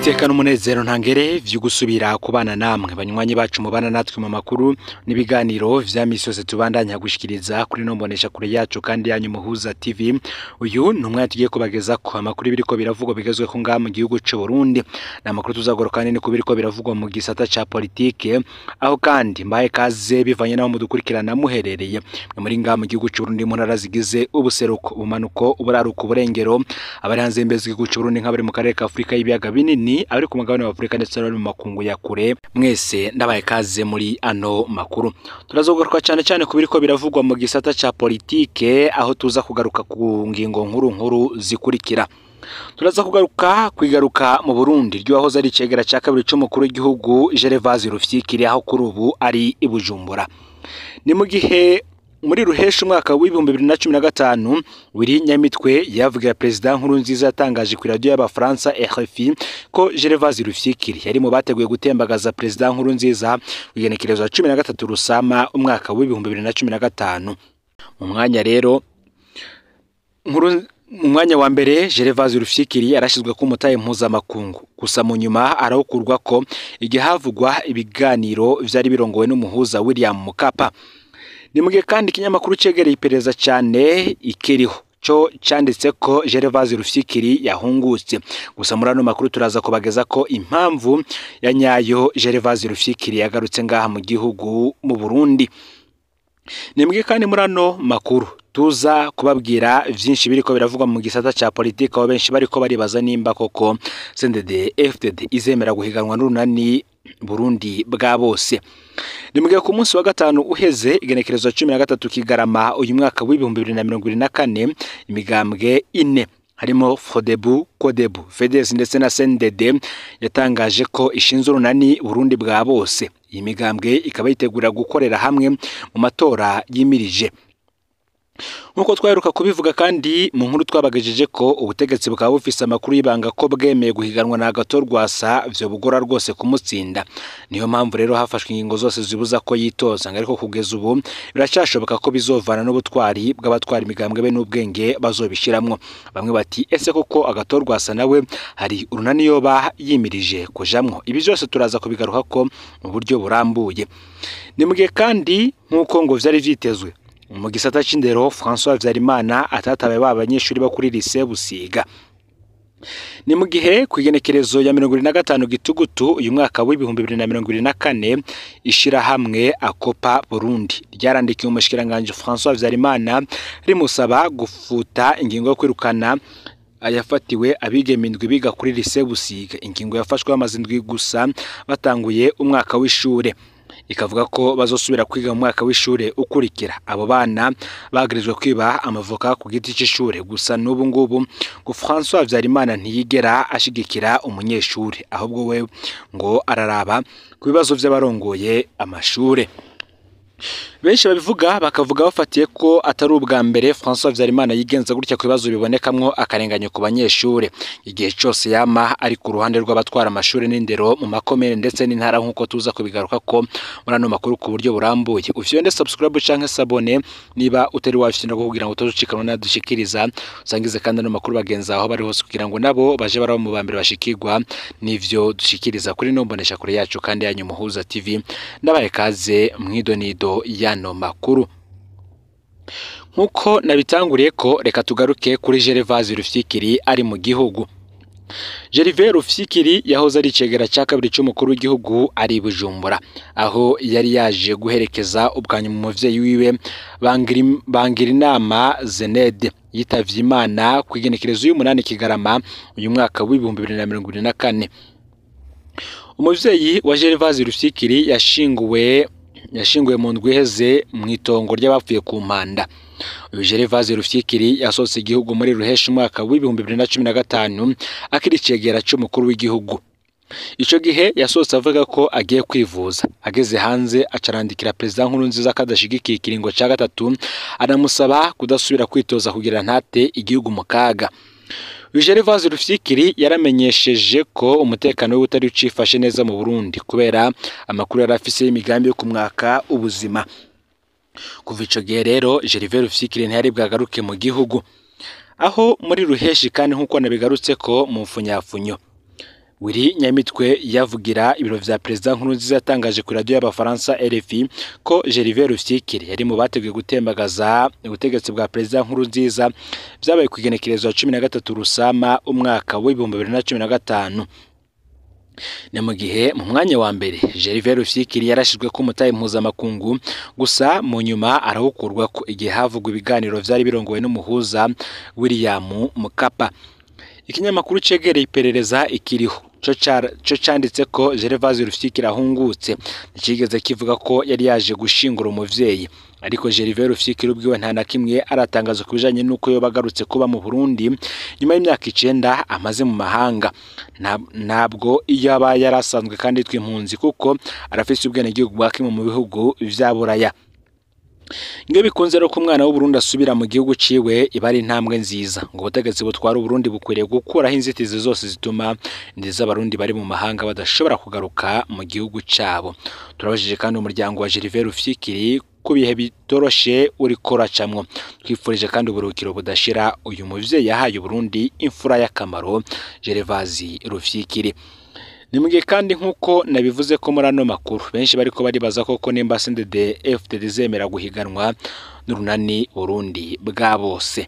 Iteka n'umunezero ntangere vyo gusubira kubana namwe banywanyi bacu mubana natwe mu makuru n'ibiganiro vya misi yose tubandanya gushikiriza kuri nombonesha kure yacu kandi yanyu Muhuza TV. Uyu numwe tugiye kubageza ko amakuru biriko biravugwa bigezwe ko ngaha mu gihugu c'u Burundi, na makuru tuzagorokana ni kubiriko biravugwa mu gisata ca politike, aho kandi mbaye kaze bivanye naho mudukurikirana muherereye muri ngaha mu gihugu c'u Burundi mu ntara zigize ubuseruko, ubumanuko, uburaruko, uburengero, abari hanze imbezi y'igihugu c'u Burundi nk'abari mu karere ka Afrika y'ibiyaga binini, abari ku mugabane wa Afrika ndetse no mu makungu ya kure. Mwese ndabaye kaze muri ano makuru. Turazogaruka cyane kubiriko biravugwa mu gisata ca politike, aho tuza kugaruka ku ngingo nkuru zikurikira. Turaza kwigaruka mu Burundi ryahoze ari cegera ca kabiri c'umukuru w'igihugu Gervais Rufyikiri, aho kuri ubu ari i Bujumbura. Ni mu gihe muri ruhesha umwaka w'ibihumbi 2015 Willy Nyamitwe yavugira President Nkurunziza yatangaje ku radio y'Abafaransa RFI ko Gervais Rufyikiri yari mu bateguye gutembagaza President Nkurunziza igenekerezo 13 Rusama umwaka w'ibihumbi 2015. Mu mwanya wa mbere Gervais Rufyikiri yarashizwe ku mutaye mpuzamakungu, gusa mu nyuma arawukurwa ko igihe havugwa ibiganiro vyari birongowe n'umuhuza William Mukapa. Ni mugihe kandi ikinyamakuru cegereye iperereza cyane ikiriho cyo cyanditse ko Gervais Rufyikiri yahungutse, gusa muri ano makuru turaza kubageza ko impamvu ya nyayo Gervais Rufyikiri yagarutse ngaha mu gihugu mu Burundi. Ni mugihe kandi muri ano makuru tuza kubabwira vyinshi biriko biravugwa mu gisata ca politika, aho benshi bariko baribaza nimba koko CNDD FDD izemera guhiganwa n'urunani Burundi bwa bose. Ni mugihe ku munsi wa gatanu uheze igenekerezo 13 Kigarama uyu mwaka w'ibihumbi 2024 imigambwe ine harimo Fodebu, Kodebu, FEDES ndetse na CNDD yatangaje ko ishinzwe urunani Burundi bwa bose. Iyi migambwe ikaba yitegura gukorera hamwe mu matora yimirije. Nkuko twaheruka kubivuga kandi mu nkuru twabagejeje ko ubutegetsi bukaba bufise amakuru y'ibanga ko bwemeye guhiganwa na Gatorwasa vyo bugora rwose kumutsinda. Niyo mpamvu rero hafashwe ingingo zose zibuza ko yitoza, ariko kugeza ubu biracashoboka ko bizovana n'ubutwari bw'abatwara imigambwe be n'ubwenge bazobishiramwo. Bamwe bati ese koko Gatorwasa nawe hari urunani yoba yimirije kujamwo. Ibi byose turaza kubigaruka ko mu buryo burambuye. Ni mugihe kandi nkuko ngo vyari vyitezwe mu gisata c'indero François Vyarimana atatabaye b'abanyeshuri bo kuri lycée Busiga. Ni mu gihe kwigenekerezo ya 25 Gitugutu uyu mwaka w'ibihumbi 2024 ishira hamwe Akopa Burundi ryarandikiye umushikiranganje François Vyarimana rimusaba gufuta ingingo yo kwirukana ayafatiwe abigemindwe biga kuri lycée Busiga. Ingingo yafashwe amazindwi gusa batanguye umwaka w'ishure, ikavuga ko bazosubira kwiga mu mwaka w'ishure ukurikira. Abo bana bagirizwe kwiba amavoka ku giti c'ishure, gusa n'ubu ngubu ngo François Vyarimana ntiyigera ashigikira umunyeshure, ahubwo we ngo araraba ku bibazo vy'abarongoye amashure. Benshi babivuga bakavuga bafatiye ko atari ubwa mbere François Vyarimana yigenza gutya ku bibazo bibonekamwo akarenganya ku banyeshure. Igihe cyose yama ari ku ruhande rw'abatwara amashure n'indero mu makomere ndetse n'intara, nkuko tuza kubigaruka ko muri ano makuru ku buryo burambuye. Ufyonde subscribe canke sabone niba utari wafite kugira ngo utozucikanwa nadushikiriza, usangize kandi ano makuru bagenza aho bari hose kugira ngo nabo baje baraho mu bambere bashikirwa n'ivyo dushikiriza kuri nombonesha kure yacu kandi yanyu Muhuza TV. Ndabaye kaze mwidonido yano makuru. Nkuko nabitanguriye ko reka tugaruke kuri Gervais Rufyikiri ari mu gihugu. Gervais Rufyikiri yahoze ari cegera ca kabiri c'umukuru w'igihugu ari i Bujumbura, aho yari yaje guherekeza ubwanyu mu muvyeyi wiwe Bangirinama Zenede yitavye Imana kwigenekerezo y'umunani Kigarama uyu mwaka w'ibihumbi 2024. Umuvyeyi wa Gervais Rufyikiri yashinguwe mu ndwi iheze mu itongo ry'abapfuye ku Mpanda. Uyu Gervais Rufyikiri yasohotse igihugu muri ruhesha umwaka w'ibihumbi 2015 akiri cegera c'umukuru w'igihugu. Ico gihe yasohotse avuga ko agiye kwivuza. Ageze hanze acarandikira President Nkurunziza kadashigikiye ikiringo ca gatatu, anamusaba kudasubira kwitoza kugira ntate igihugu mu kaga. Gervais Rufyikiri yaramenyesheje ko umutekano we utari ucifashe neza mu Burundi kubera amakuru yarafise y'imigambi yo kumwaka ubuzima. Kuva ico gihe rero Gervais Rufyikiri ntiyari bwagaruke mu gihugu, aho muri ruheshi kandi nkuko nabigarutse ko mu mfunyafunyo Willy Nyamitwe yavugira ibiro vya President Nkurunziza yatangaje kuri radio y'Abafaransa RFI ko Gervais Rufyikiri yari mu bateguye gutembagaza ubutegetsi bwa President Nkurunziza byabaye ku igenekerezo ya 13 Rusama umwaka wa 2015. Ni mu gihe mu mwanya wa mbere Gervais Rufyikiri yarashizwe ku mutaye mpuzamakungu, gusa mu nyuma arahukurwa ko igihe havugwa ibiganiro vyari birongowe n'umuhuza William Mkapa. Ikinyamakuru cegereye iperereza ikiriho co canditse ko Gervais Rufyikiri ahungutse, nikigeze kivuga ko yari yaje gushingura umuvyeyi, ariko Gervais Rufyikiri ubwiwe nta na kimwe aratangaza kubijanye nuko yobagarutse kuba mu Burundi nyuma y'imyaka 9 amaze mu mahanga. Ntabwo yaba yarasanzwe kandi tw'impunzi kuko arafise ubwene gihugu bwake mu bihugu vya Buraya. Nge bikunze ro ku mwana w'u Burundi asubira mu gihugu ciwe ibari intambwe nziza, ngo ubutegetsi butwara u Burundi bukwiriye gukuraho inzitizi zose zituma ndiza abarundi bari mu mahanga badashobora kugaruka mu gihugu cabo. Turabajije kandi umuryango wa Gervais Rufyikiri ku bihe bitoroshe uri koracamwo. Twifurije kandi uburukiro budashira uyu muvyeyi yahaye u Burundi imfura y'akamaro Gervais Rufyikiri. Nimugiye kandi nkuko nabivuze ko muri ano makuru benshi bariko baribaza koko nimba CNDD-FDD zemera guhiganwa n'urunani Burundi bwa bose.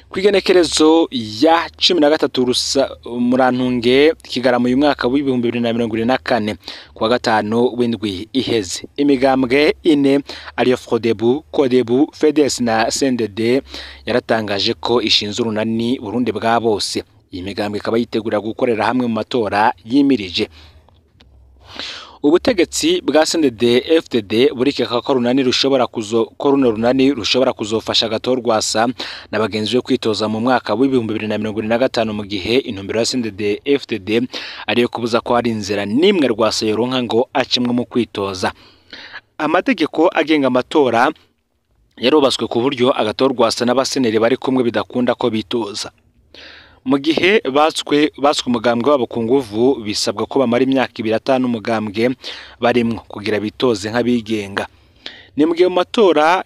Kwigenekerezo ya 13 Murantunge Kigarama uyu mwaka wa 2024 kwa gatanu w'indwi iheze, imigambwe ine ariyo Frodebu, Codebu, FEDES na CNDD yaratangaje ko ishinze urunani Burundi bwa bose. Iyi migambwe ikaba yitegura gukorera hamwe mu matora yimirije. Ubutegetsi bwa CNDD-FDD burikeka ko runani rushobora kuzofasha Gatorwasa na bagenzi be kwitoza mu mwaka wa 2025 mu gihe intumbero ya CNDD-FDD ariyo kubuza ko hari inzira nimwe Rwasa yoronka ngo acimwe mu kwitoza. Amategeko agenga amatora yarobaswe ku buryo Agatorwasa n'abaseneri bari kumwe bidakunda ko bitoza. Mu gihe batswe umugambwe wabo ku nguvu bisabwa ko bamara imyaka 2 umugambwe barimwo kugira bitoze nk'abigenga. Ni mu gihe mu matora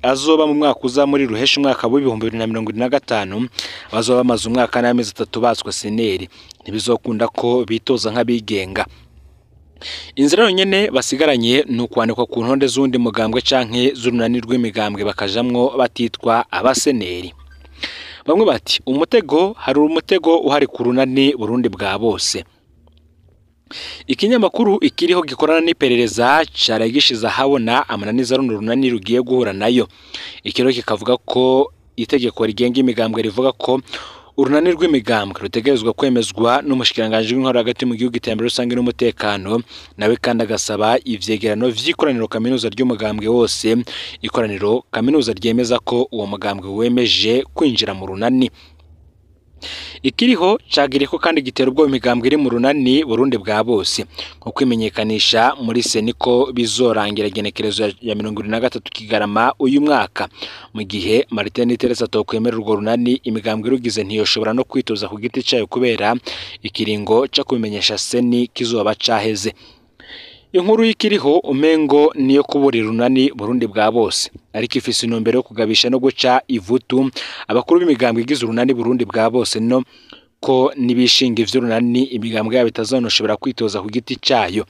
azoba mu mwaka uza muri ruhesha umwaka wa 2025 bazoba bamaze umwaka n'amezi 3 batswe seneri, ntibizokunda ko bitoza nk'abigenga. Inzira yonyene basigaranye n'ukwandikwa ku ntonde z'undi mugambwe canke z'urunani rw'imigambwe bakajamwo batitwa abaseneri. Bamwe bati hari umutego uhari ku runani Burundi bwa bose. Ikinyamakuru ikiriho gikorana n'iperereza caragishiza habona amananiza runo runani rugiye guhura nayo. Ikiro kikavuga ko itegeko rigenga imigambwe rivuga ko urunani rw'imigambwe rutegerezwa kwemezwa n'umushikiranganje w'intwaro hagati mu gihugu itembere rusange n'umutekano, nawe kandi agasaba ivyegerano vy'ikoraniro kaminuza ry'umugambwe wose, ikoraniro kaminuza ryemeza ko uwo mugambwe wemeje kwinjira mu runani. Ikiriho cagiriko kandi gitera ubwo imigambwe iri mu runani Burundi bwa bose nko kwimenyekanisha muri seniko bizorangira genekerezo ya 23 Kigarama uyu mwaka, mu gihe Martin Teresa tokwemera urwo runani imigambwe rugize ntiyoshobora no kwitoza ku giti cyayo kubera ikiringo cyo kubimenyesha seni kizoba caheze. Inkuru y'ikiriho umengo niyo kuburira runani Burundi bwa bose, ariko ifise intumbero yo kugabisha no guca ivutu abakuru b'imigambwe igize urunani Burundi bwa bose no ko nibishinga ivy'urunani imigambwe yabo itazonoshobora kwitoza ku giti cyayo.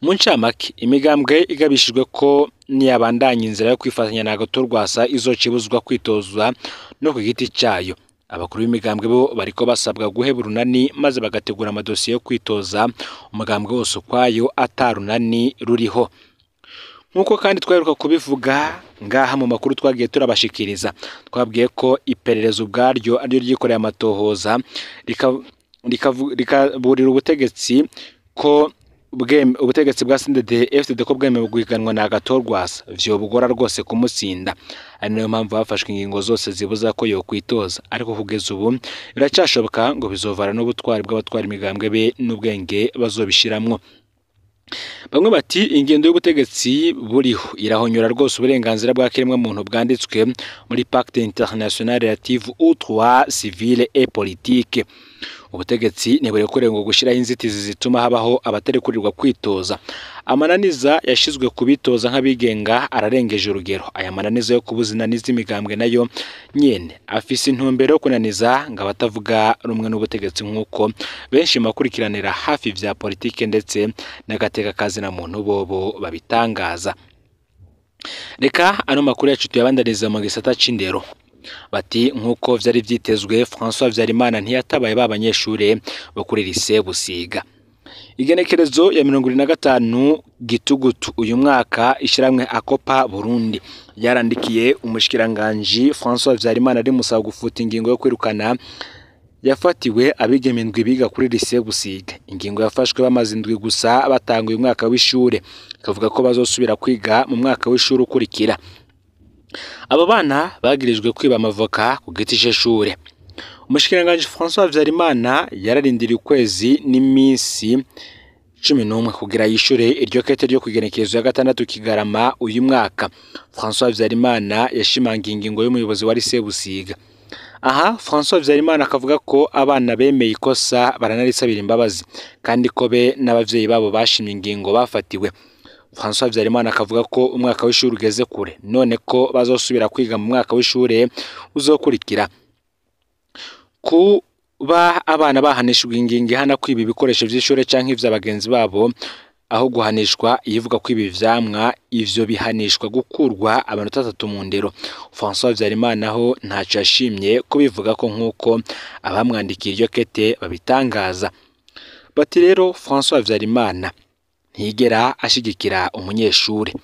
Mu ncamake imigambwe igabishijwe ko niyabandanya inzira yo kwifatanya na Gatorwasa izocibuzwa kwitozwa no ku giti cyayo. Abakuru b'imigambwe bo bariko basabwa guheba urunani maze bagategura amadosiye yo kwitoza umugambwe wose kwayo atarunani ruriho. Nkuko kandi twaheruka kubivuga ngaha mu makuru twagiye turabashikiriza, twabwiye ko iperereza ubwaryo ari ryikoreye amatohoza rikaburira ubutegetsi ko ubutegetsi bwa CNDD-FDD ko bwemewe guhiganwa na Gatorwasa vyobugora rwose kumutsinda. Ari nayo mpamvu hafashwe ingingo zose zibuza ko yo kwitoza, ariko kugeza ubu biracashoboka ngo bizovara n'ubutwari bw'abatwara imigambwe be n'ubwenge bazobishiramwo. Bamwe bati ingendo y'ubutegetsi buriho irahonyora rwose uburenganzira bwa kiremwa muntu bwanditswe muri Pacte Internationale Relative aux droits civils et politiques. ubutegetsi ntiburekure ngo gushiraho inzitizi zituma habaho abatarekurirwa kwitoza. Amananiza yashizwe kubitoza nk'abigenga ararengeje urugero. Aya mananiza yo kubuzina n'izimigambwe nayo nyene afise intumbero yo kunaniza ngo abatavuga rumwe n'ubutegetsi nk'uko benshi makurikiranira hafi vya politike ndetse n'agateka kazi na muntu bobo babitangaza. Reka ano makuru yacu tuyabandaniza mu gisata c'indero. Bati nk'uko vyari vyitezwe, François Vyarimana ntiyatabaye babanyeshure bo kuri lycée Busiga. Igenekerezo ya 25 Gitugutu uyu mwaka ishiramwe Akopa Burundi yarandikiye umushikiranganje François Vyarimana ari musaba gufuta ingingo yo kwirukana yafatiwe abigeme ndwi biga kuri lycée Busiga. Ingingo yafashwe bamaze indwi gusa batanga uyu mwaka w'ishure, kavuga ko bazosubira kwiga mu mwaka w'ishure ukurikira. Abo bana bagirijwe kwiba amavoka ku giti c'ishure. Umushikiranganje François Vyarimana yararindiriye ukwezi n'iminsi 11 kugira yishure iryo kete ryo kugenekerezo ya 6 Kigarama uyu mwaka. François Vyarimana yashimangiye ingingo y'umuyobozi wa lycée Busiga. Aha François Vyarimana akavuga ko abana bemeye ikosa baranarisabira imbabazi kandi ko be n'abavyeyi babo bashimye ingingo bafatiwe. François Vyarimana akavuga ko umwaka w'ishuri ugeze kure, none ko bazosubira kwiga mu mwaka w'ishure uzokurikira. Kuba abana bahanishwa ingingo ihana kwiba ibikoresho vy'ishure canke ivy'abagenzi babo aho guhanishwa ivuga ko ibi vyamwa ivyo bihanishwa gukurwa abantu 3 mu ndero. François Vyarimana ho ntaco yashimye kubivuga ko nk'uko abamwandikiye iryo kete babitangaza. Bati rero François Vyarimana ntigera ashigikira umunyeshure.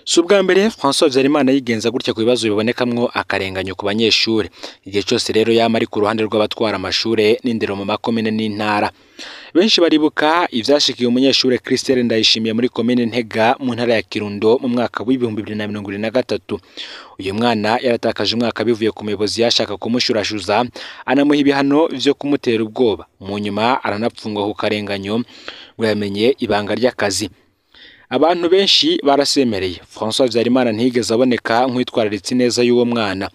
Subwa mbere François Vyarimana yigenza gutya ku bibazo bibonekamwo akarenganyo ku banyeshure. Igihe cyose rero yama ari ku ruhande rw'abatwara amashure n'indero mu makomine n'intara. Benshi baribuka ivyashikiye umunyeshure Christelle Ndayishimiye muri komine Ntega mu ntara ya Kirundo mu mwaka w'2023. Uyu mwana yaratakaje umwaka bivuye ku muyobozi yashaka kumushurashuza anamuha ibihano vyo kumutera ubwoba. Mu nyuma aranapfungwa ku karenganyo ngo yamenye ibanga ry'akazi. Abantu benshi barasemereye François Vyarimana ntigeze aboneka nk'itwararitse neza y'uwo mwana.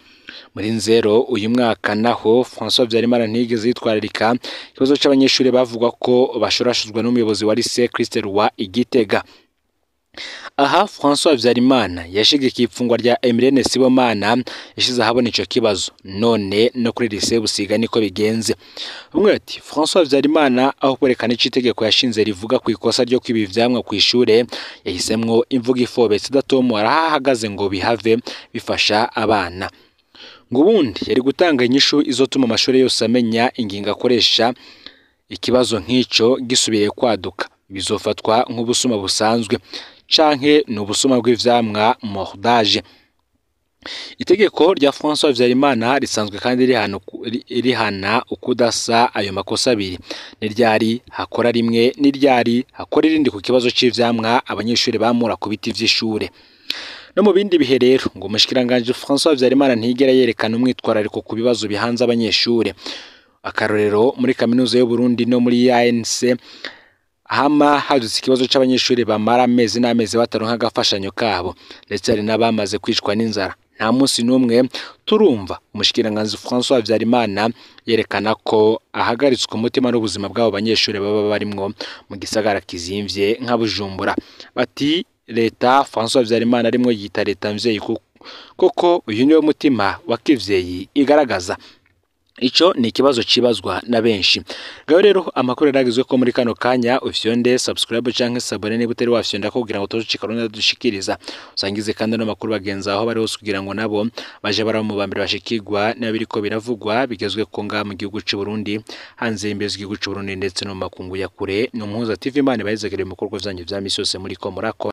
Muri Nzero uyu mwaka naho François Vyarimana ntigeze yitwararika ikibazo c'abanyeshure bavugwa ko bashorashuzwa n'umuyobozi wa lycée Christelle wa Igitega. Aha François Vyarimana yashigikiye ifungwa rya Emilienne Sibomana yashize ahabona ico kibazo, none no kuri lycée Busiga niko bigenze. Bamwe bati François Vyarimana aho kwerekana itegeko yashinze rivuga ku ikosa ryo kwiba vyamwa ku ishure yahisemwo imvuga ifobetse idatomora ahagaze ngo bihave bifasha abana. Ngo ubundi yari gutanga inyishu izotuma amashure yose amenya ingingo akoresha ikibazo nk'ico gisubiriye kwaduka, bizofatwa nk'ubusuma busanzwe canke n'ubusuma bw'ivyamwa mordage. Itegeko rya François Vyarimana risanzwe kandi rihana ukudasa ayo makosa abiri. Niryari hakora rimwe niryari hakora irindi ku kibazo c'ivyamwa abanyeshure bamura ku biti vy'ishure. No mu bindi bihe rero ngo umushikiranganje François Vyarimana ntigera yerekana umwitwarariko ku bibazo bihanze abanyeshure. Akarorero muri kaminuza y'u Burundi no muri ANC hama hadutse ikibazo c'abanyeshure bamara amezi n'amezi bataronka agafashanyo kabo, ndetse hari n'abamaze kwicwa n'inzara. Nta munsi n'umwe turumva umushikiranganje François Vyarimana yerekana ko ahagaritswe umutima n'ubuzima bw'abo banyeshure baba barimwo mu gisagara kizimvye nka Bujumbura. Bati leta François Vyarimana arimwo yita leta mvyeyi koko uyu niwe mutima wa kivyeyi igaragaza. Ico ni ikibazo cibazwa na benshi. Gaho rero amakuru yaragizwe ko muri kano kanya ufyonde subscribe canke sabone niba utari wafyonda ko kugira ngo tuzoshikirana dushikiriza. Usangize kandi no makuru bagenza aho bari hose kugira ngo nabo baje baramu bambere bashikirwa n'abiriko biravugwa bigezwe ko nga mu gihugu c'u Burundi hanze imbezi igihugu c'u Burundi ndetse no makungu ya kure. No Muhuza TV Imana bayizagire mu bikorwa vyanyu vya misi yose muri ko murako.